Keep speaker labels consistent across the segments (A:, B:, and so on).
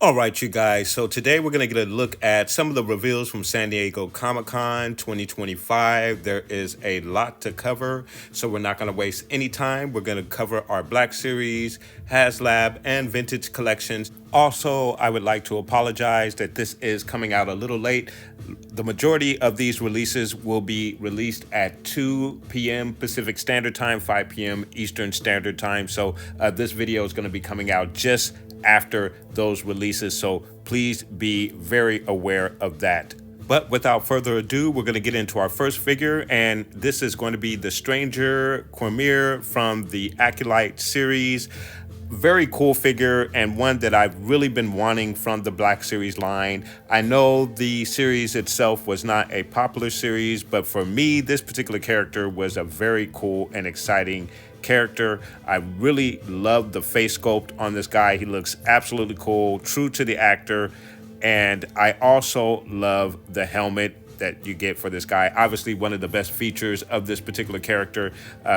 A: All right, you guys. So today we're going to get a look at some of the reveals from San Diego Comic-Con 2025. There is a lot to cover, so we're not going to waste any time. We're going to cover our Black Series, Haslab, and Vintage collections. Also, I would like to apologize that this is coming out a little late. The majority of these releases will be released at 2 p.m. Pacific Standard Time, 5 p.m. Eastern Standard Time. So this video is going to be coming out just after those releases, so please be very aware of that. But without further ado, we're going to get into our first figure, and this is going to be the Stranger Cormier from the Acolyte series. Very cool figure, and one that I've really been wanting from the Black Series line. I know the series itself was not a popular series, but for me, this particular character was a very cool and exciting character. I really love the face sculpt on this guy. He looks absolutely cool, true to the actor. And I also love the helmet that you get for this guy. Obviously one of the best features of this particular character.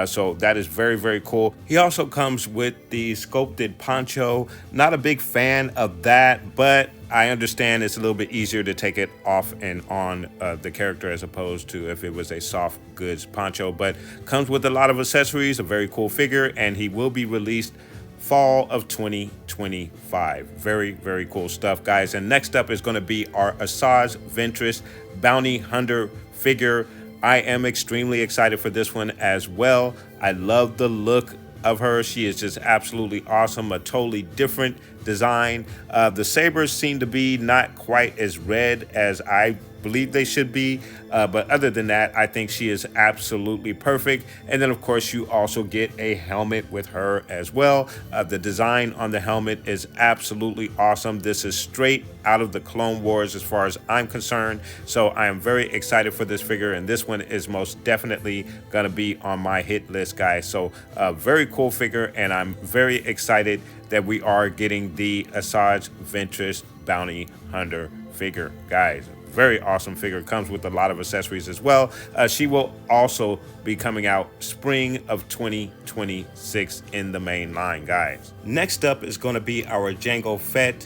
A: So that is very, very cool. He also comes with the sculpted poncho. Not a big fan of that, but I understand it's a little bit easier to take it off and on the character as opposed to if it was a soft goods poncho, but comes with a lot of accessories, a very cool figure, and he will be released fall of 2025. Very, very cool stuff, guys. And next up is going to be our Asajj Ventress Bounty Hunter figure. I am extremely excited for this one as well. I love the look of her. She is just absolutely awesome. A totally different design. The sabers seem to be not quite as red as I believe they should be, but other than that, I think she is absolutely perfect. And then of course you also get a helmet with her as well. The design on the helmet is absolutely awesome. This is straight out of the Clone Wars as far as I'm concerned, so I am very excited for this figure, and this one is most definitely gonna be on my hit list, guys. So very cool figure, and I'm very excited that we are getting the Asajj Ventress Bounty Hunter figure, guys. Very awesome figure. Comes with a lot of accessories as well. She will also be coming out spring of 2026 in the main line, guys. Next up is going to be our Jango Fett.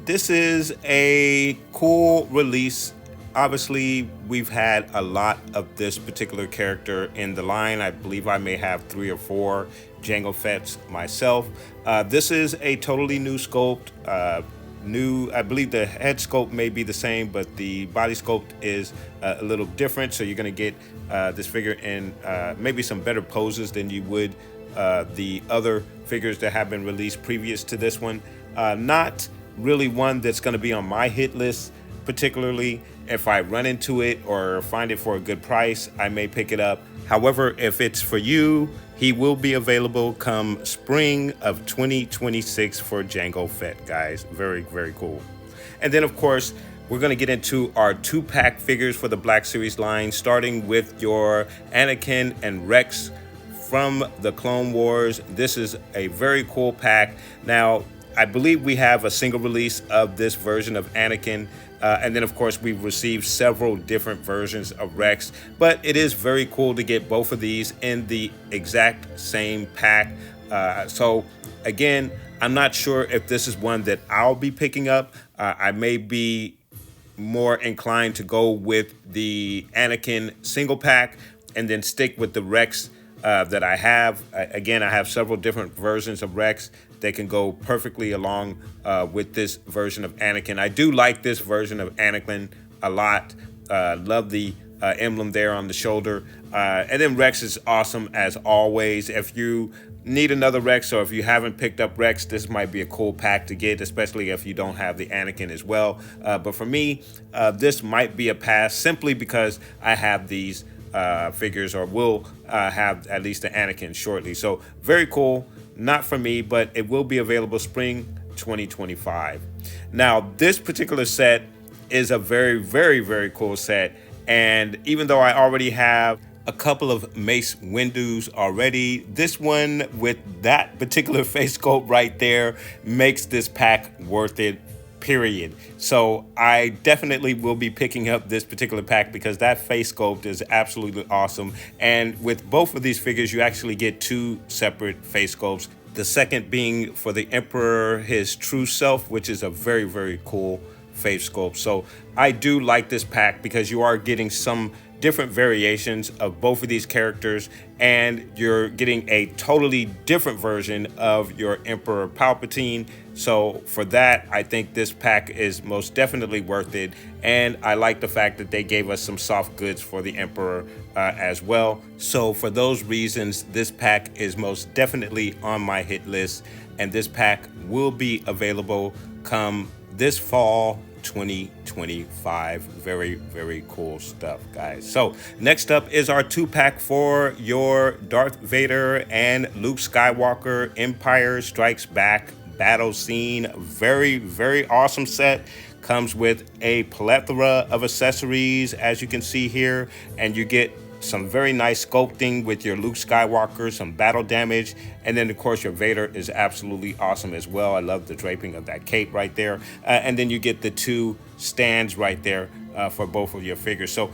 A: This is a cool release. Obviously, we've had a lot of this particular character in the line. I believe I may have 3 or 4 Jango Fetts myself. This is a totally new sculpt. I believe the head sculpt may be the same, but the body sculpt is a little different. So you're going to get this figure in maybe some better poses than you would the other figures that have been released previous to this one. Not really one that's going to be on my hit list, particularly. If I run into it or find it for a good price, I may pick it up. However, if it's for you, he will be available come spring of 2026 for Jango Fett, guys. Very, very cool. And then, of course, we're going to get into our 2-pack figures for the Black Series line, starting with your Anakin and Rex from the Clone Wars. This is a very cool pack. Now, I believe we have a single release of this version of Anakin. And then, of course, we've received several different versions of Rex. But it is very cool to get both of these in the exact same pack. So, again, I'm not sure if this is one that I'll be picking up. I may be more inclined to go with the Anakin single pack and then stick with the Rex that I have. Again, I have several different versions of Rex. They can go perfectly along with this version of Anakin. I do like this version of Anakin a lot. Love the emblem there on the shoulder. And then Rex is awesome as always. If you need another Rex, or if you haven't picked up Rex, this might be a cool pack to get, especially if you don't have the Anakin as well. But for me, this might be a pass simply because I have these figures, or will have at least the Anakin shortly. So very cool. Not for me, but it will be available spring 2025. Now, this particular set is a very, very, very cool set. And even though I already have a couple of Mace Windows already, this one with that particular face sculpt right there makes this pack worth it, period. So I definitely will be picking up this particular pack because that face sculpt is absolutely awesome. And with both of these figures, you actually get 2 separate face sculpts. The second being for the Emperor, his true self, which is a very, very cool face sculpt. So I do like this pack because you are getting some different variations of both of these characters, and you're getting a totally different version of your Emperor Palpatine. So for that, I think this pack is most definitely worth it, and I like the fact that they gave us some soft goods for the Emperor as well. So for those reasons, this pack is most definitely on my hit list, and this pack will be available come this fall 2025. Very, very cool stuff, guys. So next up is our 2-pack for your Darth Vader and Luke Skywalker Empire Strikes Back battle scene. Very, very awesome set. Comes with a plethora of accessories, as you can see here, and you get some very nice sculpting with your Luke Skywalker, some battle damage, and then of course your Vader is absolutely awesome as well. I love the draping of that cape right there, and then you get the 2 stands right there for both of your figures. So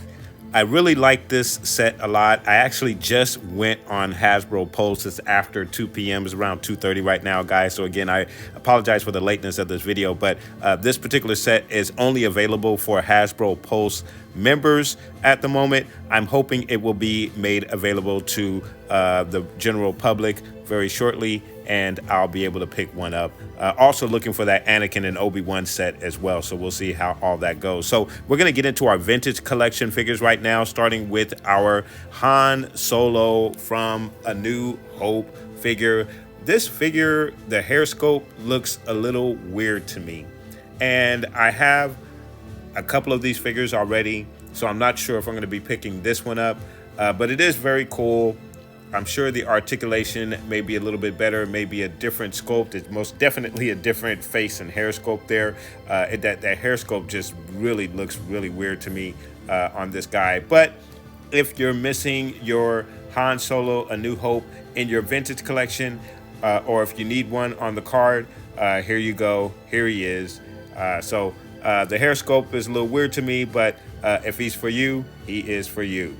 A: I really like this set a lot. I actually just went on Hasbro Pulse. It's after 2 p.m. It's around 2:30 right now, guys. So again, I apologize for the lateness of this video, but this particular set is only available for Hasbro Pulse members at the moment. I'm hoping it will be made available to the general public very shortly, and I'll be able to pick one up. Also looking for that Anakin and Obi-Wan set as well, so we'll see how all that goes. So we're going to get into our vintage collection figures right now, starting with our Han Solo from A New Hope figure. This figure, the hair sculpt looks a little weird to me, and I have a couple of these figures already, so I'm not sure if I'm going to be picking this one up, but it is very cool. I'm sure the articulation may be a little bit better, maybe a different sculpt. It's most definitely a different face and hair sculpt there. That hair sculpt just really looks really weird to me on this guy. But if you're missing your Han Solo A New Hope in your vintage collection, or if you need one on the card, here you go. Here he is. So the hair sculpt is a little weird to me, but if he's for you, he is for you.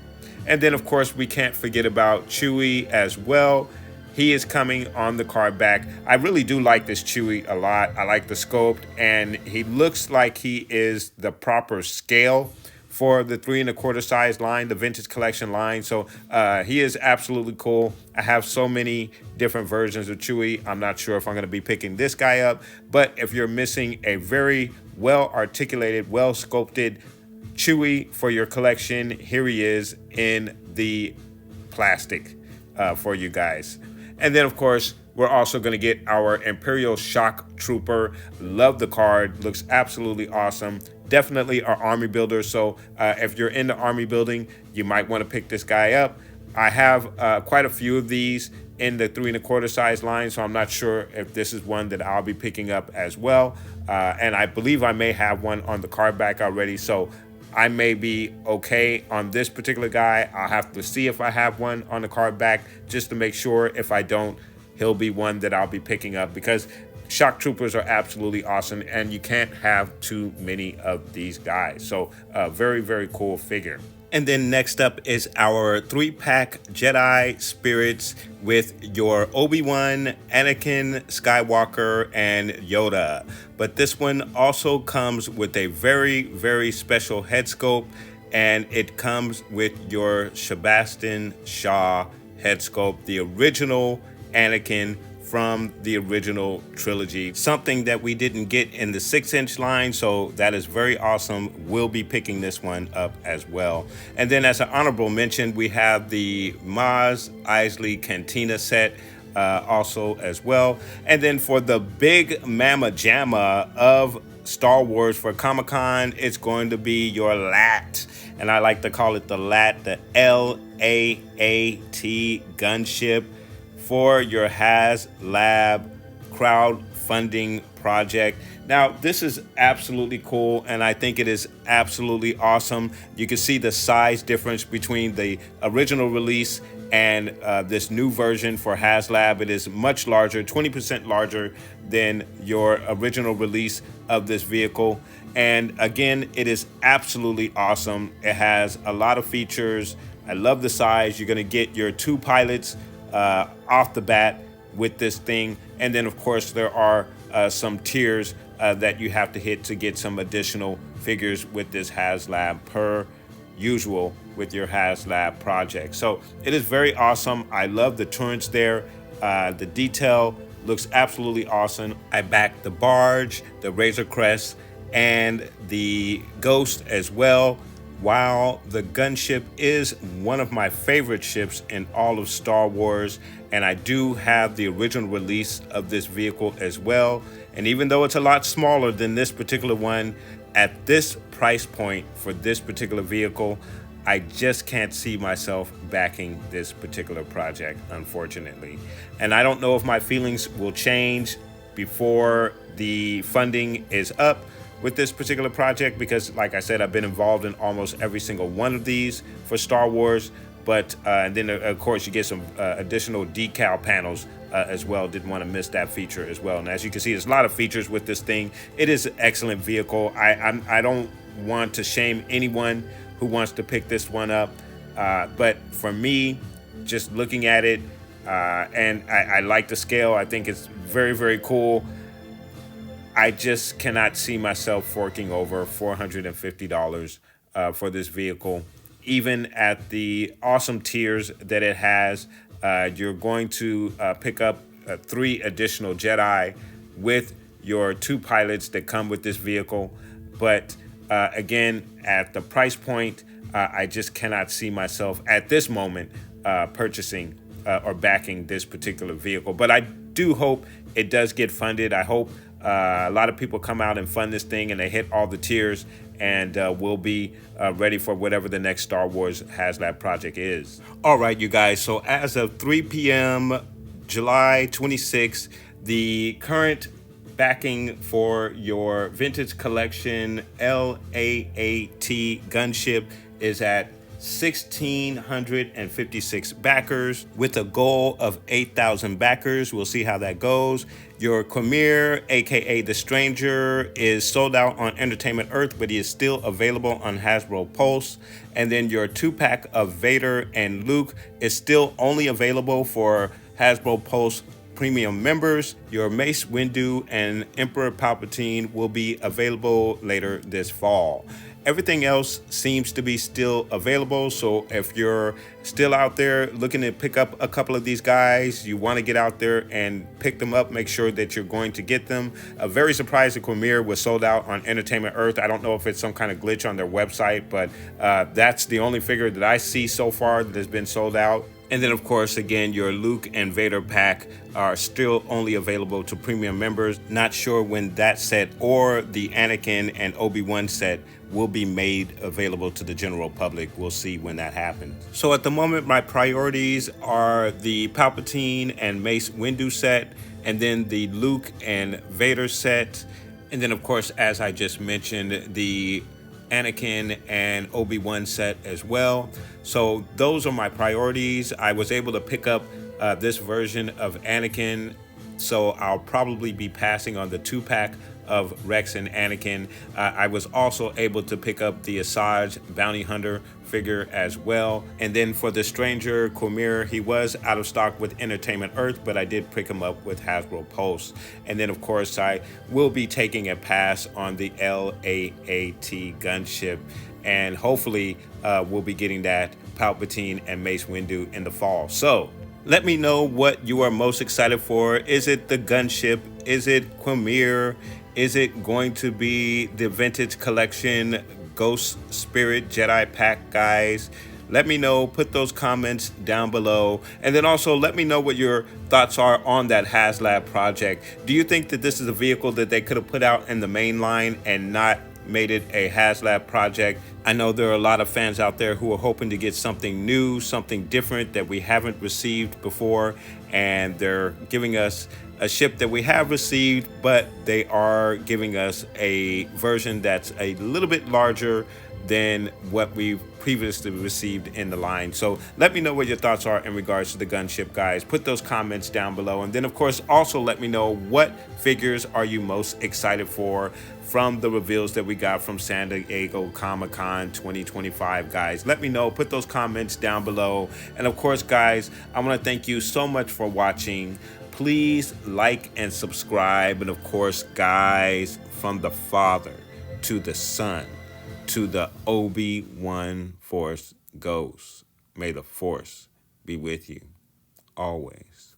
A: And then, of course, we can't forget about Chewie as well. He is coming on the card back. I really do like this Chewie a lot. I like the sculpt, and he looks like he is the proper scale for the 3 1/4 size line, the vintage collection line. So he is absolutely cool. I have so many different versions of Chewie. I'm not sure if I'm going to be picking this guy up, but if you're missing a very well articulated, well sculpted Chewie for your collection, here he is in the plastic for you guys. And then, of course, we're also going to get our Imperial Shock Trooper. Love the card. Looks absolutely awesome. Definitely our army builder. So if you're into army building, you might want to pick this guy up. I have quite a few of these in the 3 1/4 size line, so I'm not sure if this is one that I'll be picking up as well. And I believe I may have one on the card back already, so I may be okay on this particular guy. I'll have to see if I have one on the card back just to make sure. If I don't, he'll be one that I'll be picking up, because Shock Troopers are absolutely awesome, and you can't have too many of these guys. So very, very cool figure. And then next up is our 3-pack Jedi Spirits with your Obi-Wan, Anakin, Skywalker, and Yoda. But this one also comes with a very, very special head sculpt, and it comes with your Sebastian Shaw head sculpt, the original Anakin from the original trilogy. Something that we didn't get in the 6-inch line, so that is very awesome. We'll be picking this one up as well. And then as an honorable mention, we have the Maz Eisley Cantina set also as well. And then for the big Mama Jamma of Star Wars for Comic-Con, it's going to be your LAT. And I like to call it the LAT, the LAAT gunship for your Haslab crowdfunding project. Now, this is absolutely cool, and I think it is absolutely awesome. You can see the size difference between the original release and this new version for Haslab. It is much larger, 20% larger than your original release of this vehicle. And again, it is absolutely awesome. It has a lot of features. I love the size. You're gonna get your 2 pilots off the bat with this thing. And then of course there are some tiers that you have to hit to get some additional figures with this Haslab, per usual with your Haslab project. So it is very awesome. I love the turrets there. The detail looks absolutely awesome. I backed the barge, the Razor Crest, and the Ghost as well. While the gunship is one of my favorite ships in all of Star Wars, and I do have the original release of this vehicle as well. And even though it's a lot smaller than this particular one, at this price point for this particular vehicle, I just can't see myself backing this particular project, unfortunately. And I don't know if my feelings will change before the funding is up with this particular project, because like I said, I've been involved in almost every single one of these for Star Wars. But and then of course you get some additional decal panels as well. Didn't want to miss that feature as well. And as you can see, there's a lot of features with this thing. It is an excellent vehicle. I don't want to shame anyone who wants to pick this one up, but for me, just looking at it, and I like the scale. I think it's very, very cool. I just cannot see myself forking over $450 for this vehicle. Even at the awesome tiers that it has, you're going to pick up 3 additional Jedi with your 2 pilots that come with this vehicle. But again, at the price point, I just cannot see myself at this moment purchasing or backing this particular vehicle. But I do hope it does get funded. I hope a lot of people come out and fund this thing and they hit all the tiers, and we'll be ready for whatever the next Star Wars Haslab project is. All right, you guys. So as of 3 p.m. July 26th, the current backing for your vintage collection LAAT gunship is at 1,656 backers with a goal of 8,000 backers. We'll see how that goes. Your Quamir, aka the Stranger, is sold out on Entertainment Earth, but he is still available on Hasbro Pulse. And then your 2-pack of Vader and Luke is still only available for Hasbro Pulse Premium members. Your Mace Windu and Emperor Palpatine will be available later this fall. Everything else seems to be still available. So if you're still out there looking to pick up a couple of these guys, you want to get out there and pick them up, make sure that you're going to get them. Very surprised that Quamir was sold out on Entertainment Earth. I don't know if it's some kind of glitch on their website, but that's the only figure that I see so far that has been sold out. And then, of course, again, your Luke and Vader pack are still only available to premium members. Not sure when that set or the Anakin and Obi-Wan set will be made available to the general public. We'll see when that happens. So at the moment, my priorities are the Palpatine and Mace Windu set, and then the Luke and Vader set. And then, of course, as I just mentioned, the Anakin and Obi-Wan set as well. So those are my priorities. I was able to pick up this version of Anakin, so I'll probably be passing on the 2-pack of Rex and Anakin. I was also able to pick up the Asajj Bounty Hunter figure as well. And then for the Stranger, Quamir, he was out of stock with Entertainment Earth, but I did pick him up with Hasbro Pulse. And then, of course, I will be taking a pass on the LAAT gunship, and hopefully we'll be getting that Palpatine and Mace Windu in the fall. So let me know what you are most excited for. Is it the gunship? Is it Quamir? Is it going to be the vintage collection Ghost Spirit Jedi pack, guys? Let me know. Put those comments down below. And then also let me know what your thoughts are on that Haslab project. Do you think that this is a vehicle that they could have put out in the main line and not made it a Haslab project? I know there are a lot of fans out there who are hoping to get something new, something different that we haven't received before, and they're giving us a ship that we have received, but they are giving us a version that's a little bit larger than what we've previously received in the line. So let me know what your thoughts are in regards to the gunship, guys. Put those comments down below. And then, of course, also let me know what figures are you most excited for from the reveals that we got from San Diego Comic-Con 2025, guys. Let me know. Put those comments down below. And of course, guys, I want to thank you so much for watching. Please like and subscribe. And of course, guys, from the Father to the Son to the Obi-Wan Force Ghost, may the Force be with you always.